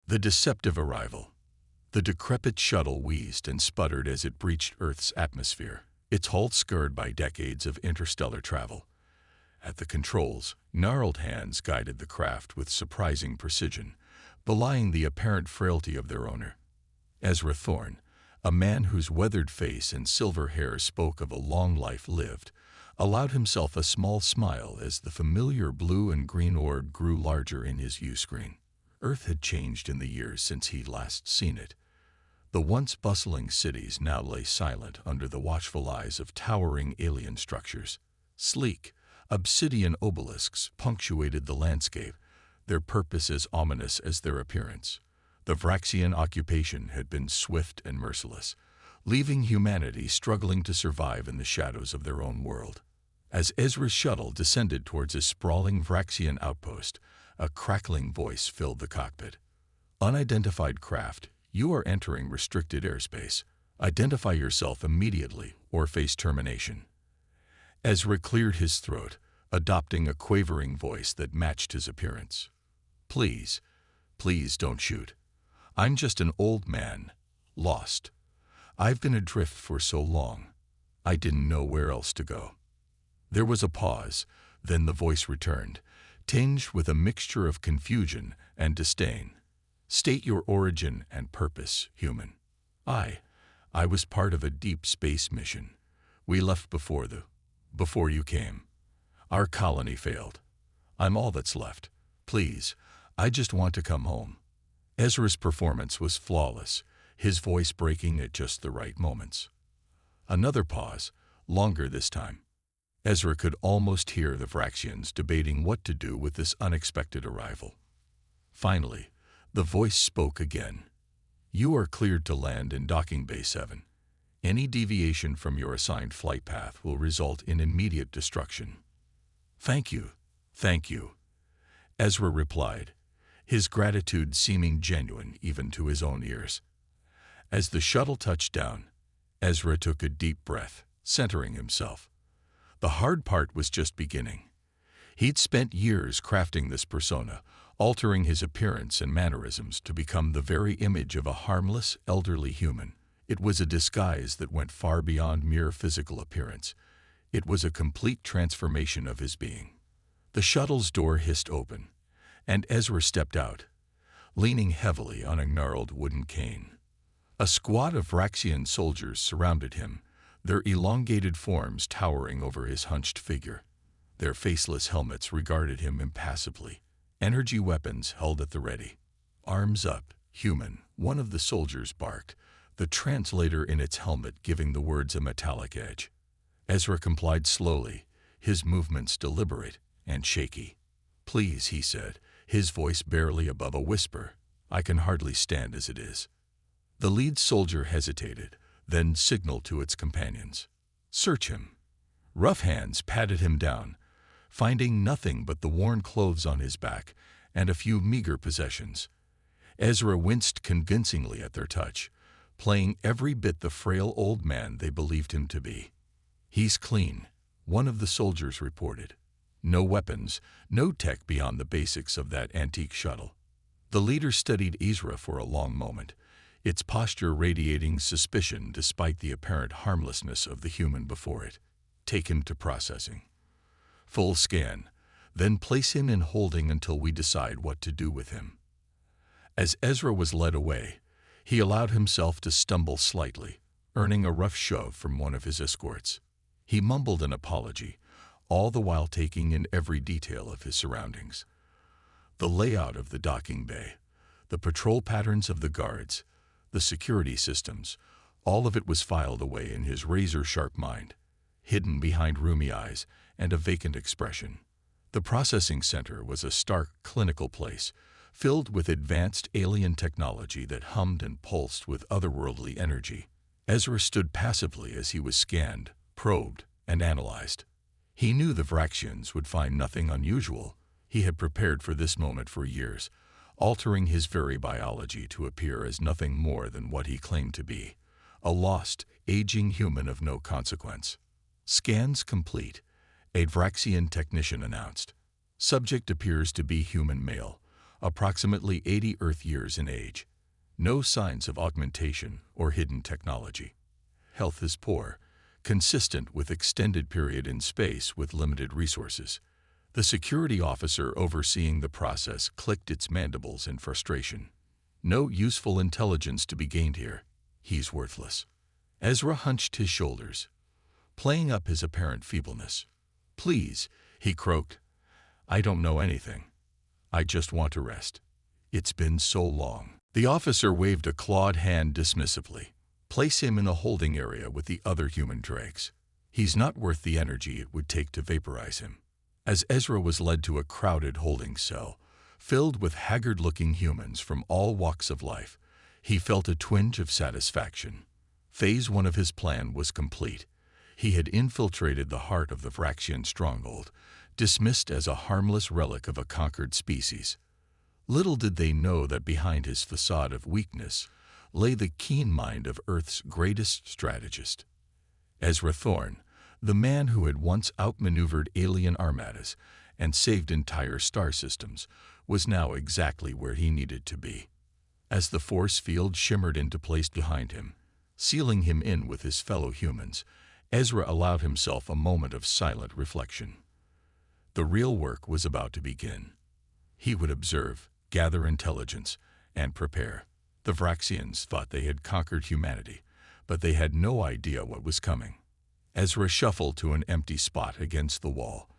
The deceptive arrival. The decrepit shuttle wheezed and sputtered as it breached Earth's atmosphere, its hull scarred by decades of interstellar travel. At the controls, gnarled hands guided the craft with surprising precision, belying the apparent frailty of their owner. Ezra Thorne, a man whose weathered face and silver hair spoke of a long life lived, allowed himself a small smile as the familiar blue and green orb grew larger in his viewscreen. Earth had changed in the years since he'd last seen it. The once bustling cities now lay silent under the watchful eyes of towering alien structures. Sleek, obsidian obelisks punctuated the landscape, their purpose as ominous as their appearance. The Vraxian occupation had been swift and merciless, leaving humanity struggling to survive in the shadows of their own world. As Ezra's shuttle descended towards a sprawling Vraxian outpost, a crackling voice filled the cockpit. "Unidentified craft, you are entering restricted airspace. Identify yourself immediately or face termination." Ezra cleared his throat, adopting a quavering voice that matched his appearance. Please don't shoot. I'm just an old man, lost. I've been adrift for so long. I didn't know where else to go." There was a pause, then the voice returned, tinged with a mixture of confusion and disdain. "State your origin and purpose, human." I was part of a deep space mission. We left before you came. Our colony failed. I'm all that's left. Please, I just want to come home." Ezra's performance was flawless, his voice breaking at just the right moments. Another pause, longer this time. Ezra could almost hear the Vraxians debating what to do with this unexpected arrival. Finally, the voice spoke again. "You are cleared to land in Docking Bay 7. Any deviation from your assigned flight path will result in immediate destruction." Thank you. Ezra replied, his gratitude seeming genuine even to his own ears. As the shuttle touched down, Ezra took a deep breath, centering himself. The hard part was just beginning. He'd spent years crafting this persona, altering his appearance and mannerisms to become the very image of a harmless, elderly human. It was a disguise that went far beyond mere physical appearance. It was a complete transformation of his being. The shuttle's door hissed open, and Ezra stepped out, leaning heavily on a gnarled wooden cane. A squad of Vraxian soldiers surrounded him, their elongated forms towering over his hunched figure. Their faceless helmets regarded him impassively, energy weapons held at the ready. "Arms up, human," one of the soldiers barked, the translator in its helmet giving the words a metallic edge. Ezra complied slowly, his movements deliberate and shaky. "Please," he said, his voice barely above a whisper. "I can hardly stand as it is." The lead soldier hesitated, then signaled to its companions. "Search him." Rough hands patted him down, finding nothing but the worn clothes on his back and a few meager possessions. Ezra winced convincingly at their touch, playing every bit the frail old man they believed him to be. "He's clean," one of the soldiers reported. "No weapons, no tech beyond the basics of that antique shuttle." The leader studied Ezra for a long moment, its posture radiating suspicion despite the apparent harmlessness of the human before it. "Take him to processing. Full scan, then place him in holding until we decide what to do with him." As Ezra was led away, he allowed himself to stumble slightly, earning a rough shove from one of his escorts. He mumbled an apology, all the while taking in every detail of his surroundings. The layout of the docking bay, the patrol patterns of the guards, the security systems, all of it was filed away in his razor-sharp mind, hidden behind rheumy eyes and a vacant expression. The processing center was a stark, clinical place, filled with advanced alien technology that hummed and pulsed with otherworldly energy. Ezra stood passively as he was scanned, probed, and analyzed. He knew the Vraxians would find nothing unusual. He had prepared for this moment for years, altering his very biology to appear as nothing more than what he claimed to be, a lost, aging human of no consequence. "Scans complete," a Vraxian technician announced. "Subject appears to be human male, approximately 80 Earth years in age. No signs of augmentation or hidden technology. Health is poor, consistent with extended period in space with limited resources. The security officer overseeing the process clicked its mandibles in frustration. No useful intelligence to be gained here. He's worthless. Ezra hunched his shoulders, playing up his apparent feebleness. Please, he croaked. I don't know anything. I just want to rest. It's been so long. The officer waved a clawed hand dismissively. Place him in the holding area with the other human dregs. He's not worth the energy it would take to vaporize him. As Ezra was led to a crowded holding cell, filled with haggard-looking humans from all walks of life, he felt a twinge of satisfaction. Phase 1 of his plan was complete. He had infiltrated the heart of the Vraxian stronghold, dismissed as a harmless relic of a conquered species. Little did they know that behind his facade of weakness lay the keen mind of Earth's greatest strategist. Ezra Thorne, the man who had once outmaneuvered alien armadas and saved entire star systems, was now exactly where he needed to be. As the force field shimmered into place behind him, sealing him in with his fellow humans, Ezra allowed himself a moment of silent reflection. The real work was about to begin. He would observe, gather intelligence, and prepare. The Vraxians thought they had conquered humanity, but they had no idea what was coming. Ezra shuffled to an empty spot against the wall,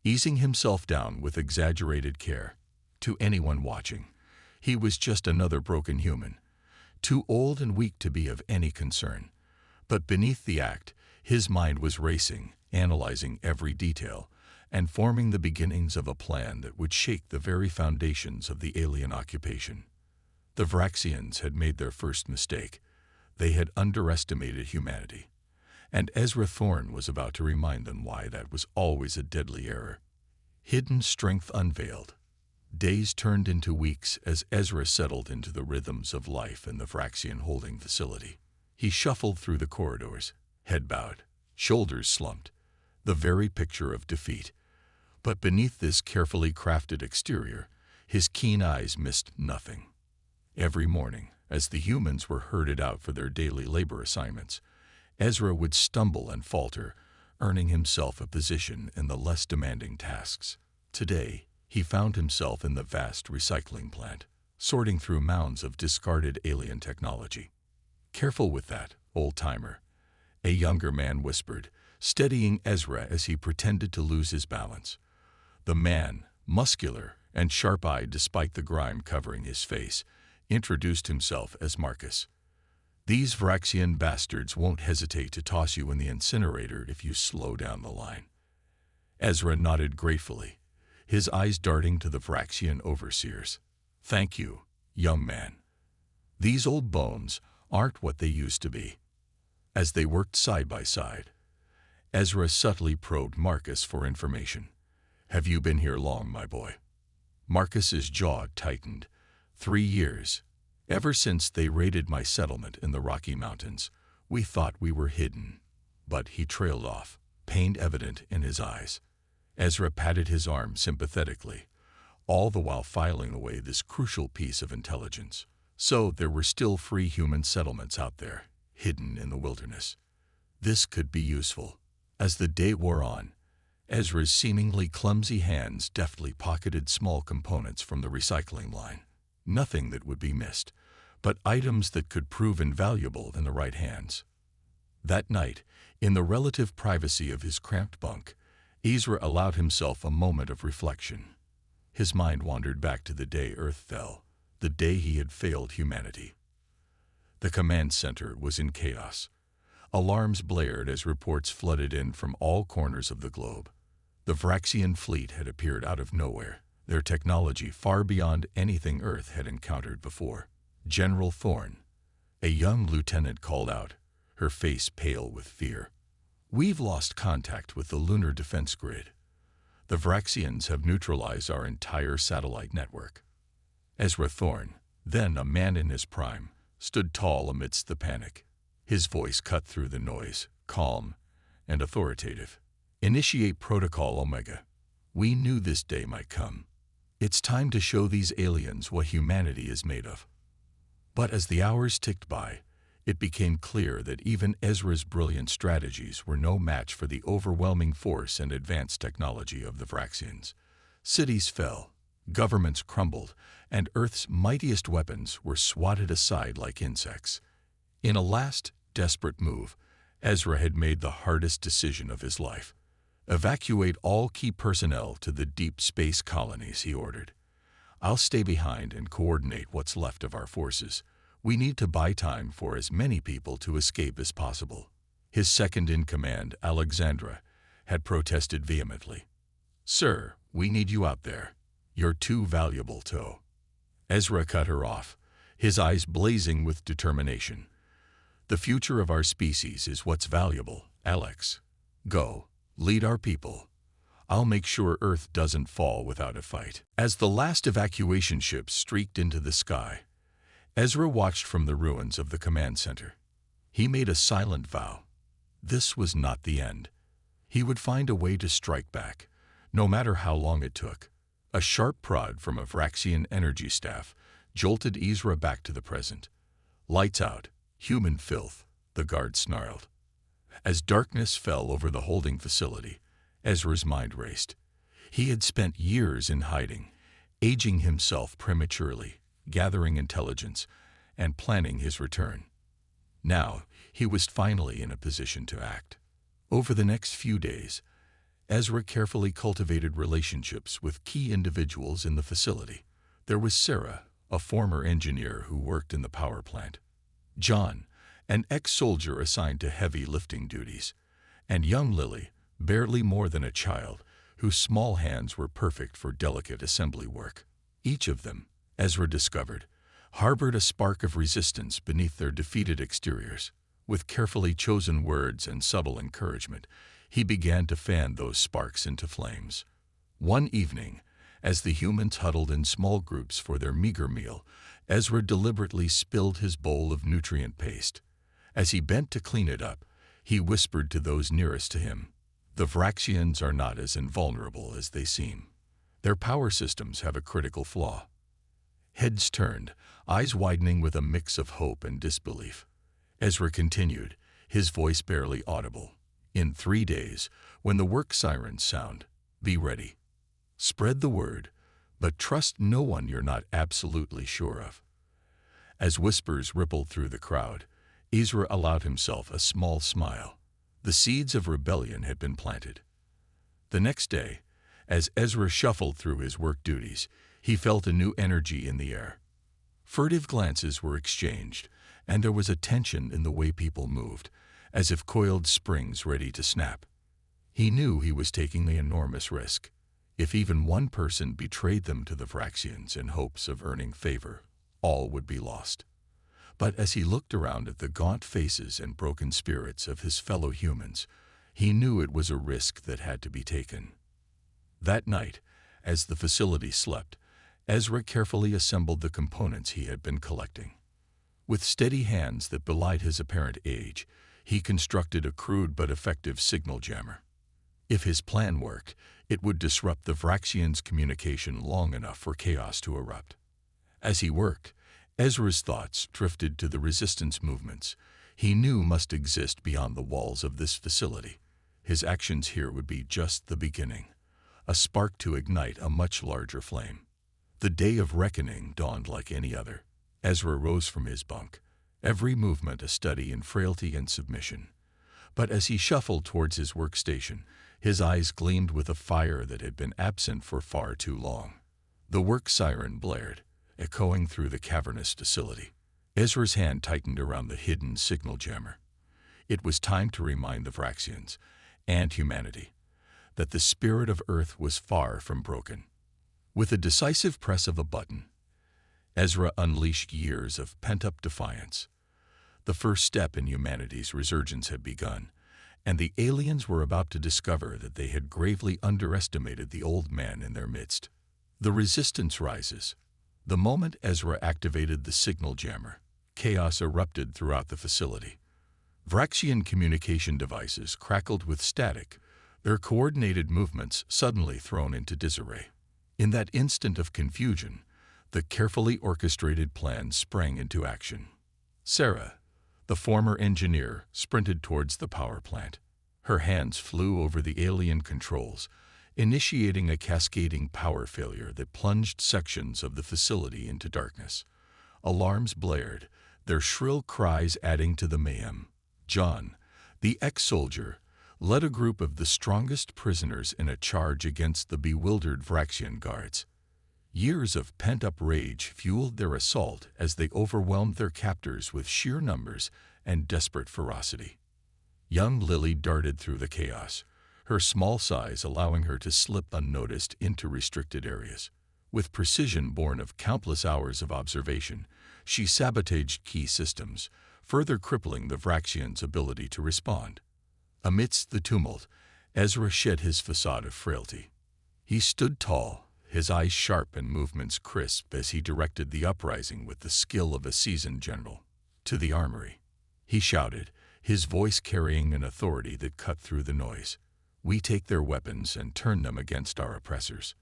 easing himself down with exaggerated care. To anyone watching, he was just another broken human, too old and weak to be of any concern. But beneath the act, his mind was racing, analyzing every detail, and forming the beginnings of a plan that would shake the very foundations of the alien occupation. The Vraxians had made their first mistake. They had underestimated humanity. And Ezra Thorne was about to remind them why that was always a deadly error. Hidden strength unveiled. Days turned into weeks as Ezra settled into the rhythms of life in the Vraxian holding facility. He shuffled through the corridors, head bowed, shoulders slumped, the very picture of defeat. But beneath this carefully crafted exterior, his keen eyes missed nothing. Every morning, as the humans were herded out for their daily labor assignments, Ezra would stumble and falter, earning himself a position in the less demanding tasks. Today, he found himself in the vast recycling plant, sorting through mounds of discarded alien technology. Careful with that, old-timer, a younger man whispered, steadying Ezra as he pretended to lose his balance. The man, muscular and sharp-eyed despite the grime covering his face, introduced himself as Marcus. These Vraxian bastards won't hesitate to toss you in the incinerator if you slow down the line. Ezra nodded gratefully, his eyes darting to the Vraxian overseers. Thank you, young man. These old bones aren't what they used to be. As they worked side by side, Ezra subtly probed Marcus for information. Have you been here long, my boy? Marcus's jaw tightened. 3 years. Ever since they raided my settlement in the Rocky Mountains, we thought we were hidden. But he trailed off, pain evident in his eyes. Ezra patted his arm sympathetically, all the while filing away this crucial piece of intelligence. So there were still free human settlements out there, hidden in the wilderness. This could be useful. As the day wore on, Ezra's seemingly clumsy hands deftly pocketed small components from the recycling line. Nothing that would be missed, but items that could prove invaluable in the right hands. That night, in the relative privacy of his cramped bunk, Ezra allowed himself a moment of reflection. His mind wandered back to the day Earth fell, the day he had failed humanity. The command center was in chaos. Alarms blared as reports flooded in from all corners of the globe. The Vraxian fleet had appeared out of nowhere, their technology far beyond anything Earth had encountered before. General Thorne, a young lieutenant, called out, her face pale with fear. We've lost contact with the lunar defense grid. The Vraxians have neutralized our entire satellite network. Ezra Thorne, then a man in his prime, stood tall amidst the panic. His voice cut through the noise, calm and authoritative. Initiate Protocol Omega. We knew this day might come. It's time to show these aliens what humanity is made of. But as the hours ticked by, it became clear that even Ezra's brilliant strategies were no match for the overwhelming force and advanced technology of the Vraxians. Cities fell, governments crumbled, and Earth's mightiest weapons were swatted aside like insects. In a last, desperate move, Ezra had made the hardest decision of his life. "Evacuate all key personnel to the deep space colonies," he ordered. "I'll stay behind and coordinate what's left of our forces. We need to buy time for as many people to escape as possible." His second-in-command, Alexandra, had protested vehemently. "Sir, we need you out there. You're too valuable to." Ezra cut her off, his eyes blazing with determination. "The future of our species is what's valuable, Alex. Go, lead our people. I'll make sure Earth doesn't fall without a fight." As the last evacuation ships streaked into the sky, Ezra watched from the ruins of the command center. He made a silent vow. This was not the end. He would find a way to strike back, no matter how long it took. A sharp prod from a Vraxian energy staff jolted Ezra back to the present. "Lights out, human filth," the guard snarled. As darkness fell over the holding facility, Ezra's mind raced. He had spent years in hiding, aging himself prematurely, gathering intelligence, and planning his return. Now, he was finally in a position to act. Over the next few days, Ezra carefully cultivated relationships with key individuals in the facility. There was Sarah, a former engineer who worked in the power plant; John, an ex-soldier assigned to heavy lifting duties; and young Lily, barely more than a child, whose small hands were perfect for delicate assembly work. Each of them, Ezra discovered, harbored a spark of resistance beneath their defeated exteriors. With carefully chosen words and subtle encouragement, he began to fan those sparks into flames. One evening, as the humans huddled in small groups for their meager meal, Ezra deliberately spilled his bowl of nutrient paste. As he bent to clean it up, he whispered to those nearest to him, "The Vraxians are not as invulnerable as they seem. Their power systems have a critical flaw." Heads turned, eyes widening with a mix of hope and disbelief. Ezra continued, his voice barely audible. "In 3 days, when the work sirens sound, be ready. Spread the word, but trust no one you're not absolutely sure of." As whispers rippled through the crowd, Ezra allowed himself a small smile. The seeds of rebellion had been planted. The next day, as Ezra shuffled through his work duties, he felt a new energy in the air. Furtive glances were exchanged, and there was a tension in the way people moved, as if coiled springs ready to snap. He knew he was taking the enormous risk. If even one person betrayed them to the Vraxians in hopes of earning favor, all would be lost. But as he looked around at the gaunt faces and broken spirits of his fellow humans, he knew it was a risk that had to be taken. That night, as the facility slept, Ezra carefully assembled the components he had been collecting. With steady hands that belied his apparent age, he constructed a crude but effective signal jammer. If his plan worked, it would disrupt the Vraxians' communication long enough for chaos to erupt. As he worked, Ezra's thoughts drifted to the resistance movements he knew must exist beyond the walls of this facility. His actions here would be just the beginning, a spark to ignite a much larger flame. The day of reckoning dawned like any other. Ezra rose from his bunk, every movement a study in frailty and submission. But as he shuffled towards his workstation, his eyes gleamed with a fire that had been absent for far too long. The work siren blared, echoing through the cavernous facility. Ezra's hand tightened around the hidden signal jammer. It was time to remind the Vraxians, and humanity, that the spirit of Earth was far from broken. With a decisive press of a button, Ezra unleashed years of pent-up defiance. The first step in humanity's resurgence had begun, and the aliens were about to discover that they had gravely underestimated the old man in their midst. The resistance rises. The moment Ezra activated the signal jammer, chaos erupted throughout the facility. Vraxian communication devices crackled with static, their coordinated movements suddenly thrown into disarray. In that instant of confusion, the carefully orchestrated plan sprang into action. Sarah, the former engineer, sprinted towards the power plant. Her hands flew over the alien controls, initiating a cascading power failure that plunged sections of the facility into darkness. Alarms blared, their shrill cries adding to the mayhem. John, the ex-soldier, led a group of the strongest prisoners in a charge against the bewildered Vraxian guards. Years of pent-up rage fueled their assault as they overwhelmed their captors with sheer numbers and desperate ferocity. Young Lily darted through the chaos, her small size allowing her to slip unnoticed into restricted areas. With precision born of countless hours of observation, she sabotaged key systems, further crippling the Vraxians' ability to respond. Amidst the tumult, Ezra shed his facade of frailty. He stood tall, his eyes sharp and movements crisp as he directed the uprising with the skill of a seasoned general. To the armory, he shouted, his voice carrying an authority that cut through the noise. We take their weapons and turn them against our oppressors.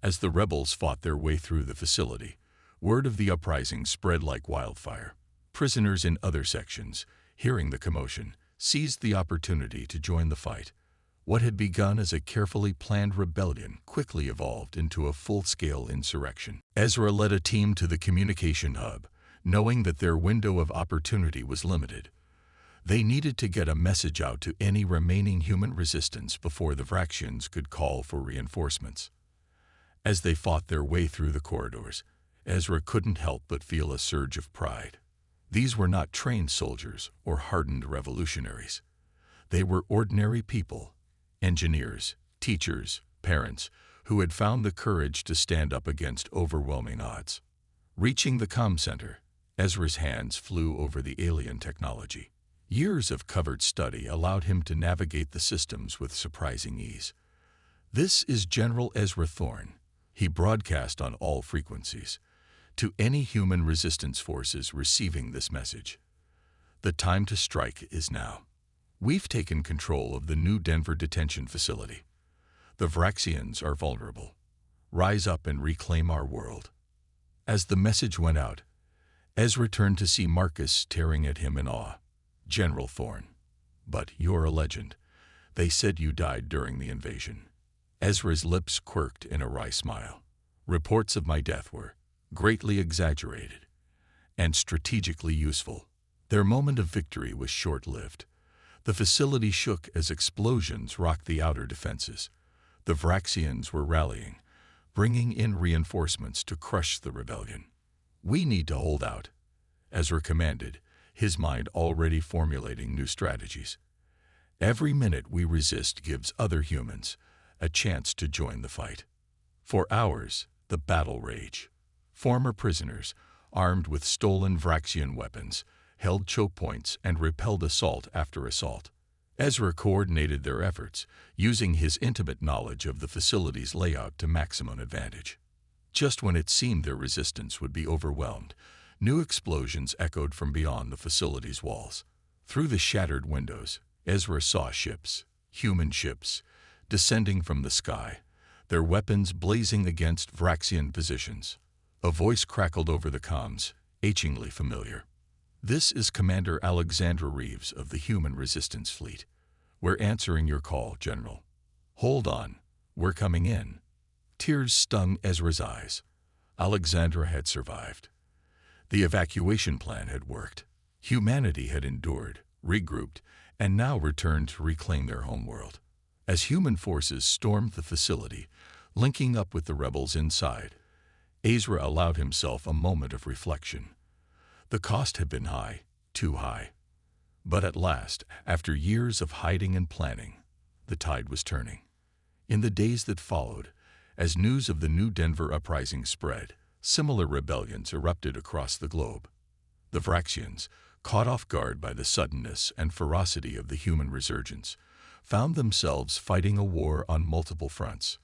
As the rebels fought their way through the facility, word of the uprising spread like wildfire. Prisoners in other sections, hearing the commotion, seized the opportunity to join the fight. What had begun as a carefully planned rebellion quickly evolved into a full-scale insurrection. Ezra led a team to the communication hub, knowing that their window of opportunity was limited. They needed to get a message out to any remaining human resistance before the Vraxians could call for reinforcements. As they fought their way through the corridors, Ezra couldn't help but feel a surge of pride. These were not trained soldiers or hardened revolutionaries. They were ordinary people, engineers, teachers, parents, who had found the courage to stand up against overwhelming odds. Reaching the comm center, Ezra's hands flew over the alien technology. Years of covered study allowed him to navigate the systems with surprising ease. "This is General Ezra Thorne," he broadcast on all frequencies, "to any human resistance forces receiving this message. The time to strike is now. We've taken control of the new Denver detention facility. The Vraxians are vulnerable. Rise up and reclaim our world." As the message went out, Ezra turned to see Marcus staring at him in awe. "General Thorne, but you're a legend. They said you died during the invasion." Ezra's lips quirked in a wry smile. "Reports of my death were greatly exaggerated and strategically useful." Their moment of victory was short-lived. The facility shook as explosions rocked the outer defenses. The Vraxians were rallying, bringing in reinforcements to crush the rebellion. "We need to hold out," Ezra commanded, his mind already formulating new strategies. "Every minute we resist gives other humans a chance to join the fight." For hours, the battle raged. Former prisoners, armed with stolen Vraxian weapons, held choke points and repelled assault after assault. Ezra coordinated their efforts, using his intimate knowledge of the facility's layout to maximum advantage. Just when it seemed their resistance would be overwhelmed, new explosions echoed from beyond the facility's walls. Through the shattered windows, Ezra saw ships, human ships, descending from the sky, their weapons blazing against Vraxian positions. A voice crackled over the comms, achingly familiar. "This is Commander Alexandra Reeves of the Human Resistance Fleet. We're answering your call, General." "Hold on, we're coming in." Tears stung Ezra's eyes. Alexandra had survived. The evacuation plan had worked. Humanity had endured, regrouped, and now returned to reclaim their homeworld. As human forces stormed the facility, linking up with the rebels inside, Ezra allowed himself a moment of reflection. The cost had been high, too high. But at last, after years of hiding and planning, the tide was turning. In the days that followed, as news of the new Denver uprising spread, similar rebellions erupted across the globe. The Vraxians, caught off guard by the suddenness and ferocity of the human resurgence, found themselves fighting a war on multiple fronts.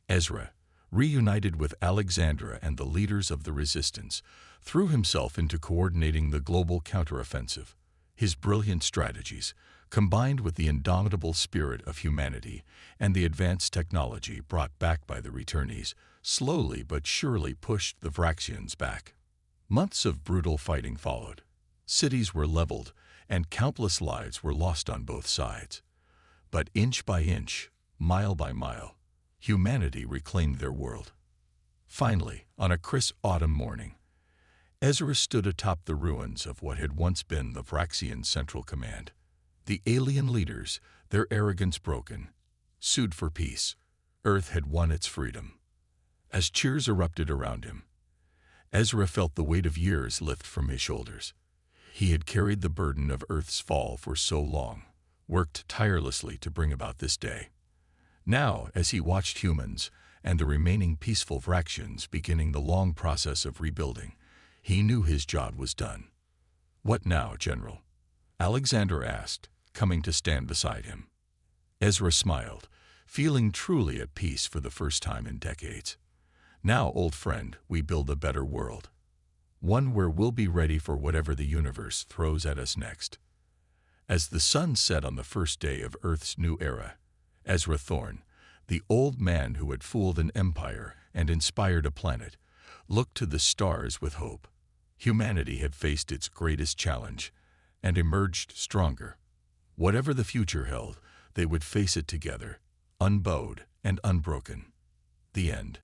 Ezra, reunited with Alexandra and the leaders of the resistance, threw himself into coordinating the global counteroffensive. His brilliant strategies, combined with the indomitable spirit of humanity and the advanced technology brought back by the returnees, slowly but surely pushed the Vraxians back. Months of brutal fighting followed. Cities were leveled, and countless lives were lost on both sides. But inch by inch, mile by mile, humanity reclaimed their world. Finally, on a crisp autumn morning, Ezra stood atop the ruins of what had once been the Vraxian Central Command. The alien leaders, their arrogance broken, sued for peace. Earth had won its freedom. As cheers erupted around him, Ezra felt the weight of years lift from his shoulders. He had carried the burden of Earth's fall for so long, worked tirelessly to bring about this day. Now, as he watched humans and the remaining peaceful Vraxians beginning the long process of rebuilding, he knew his job was done. "What now, General?" Alexander asked, coming to stand beside him. Ezra smiled, feeling truly at peace for the first time in decades. "Now, old friend, we build a better world. One where we'll be ready for whatever the universe throws at us next." As the sun set on the first day of Earth's new era, Ezra Thorne, the old man who had fooled an empire and inspired a planet, looked to the stars with hope. Humanity had faced its greatest challenge and emerged stronger. Whatever the future held, they would face it together, unbowed and unbroken. The end.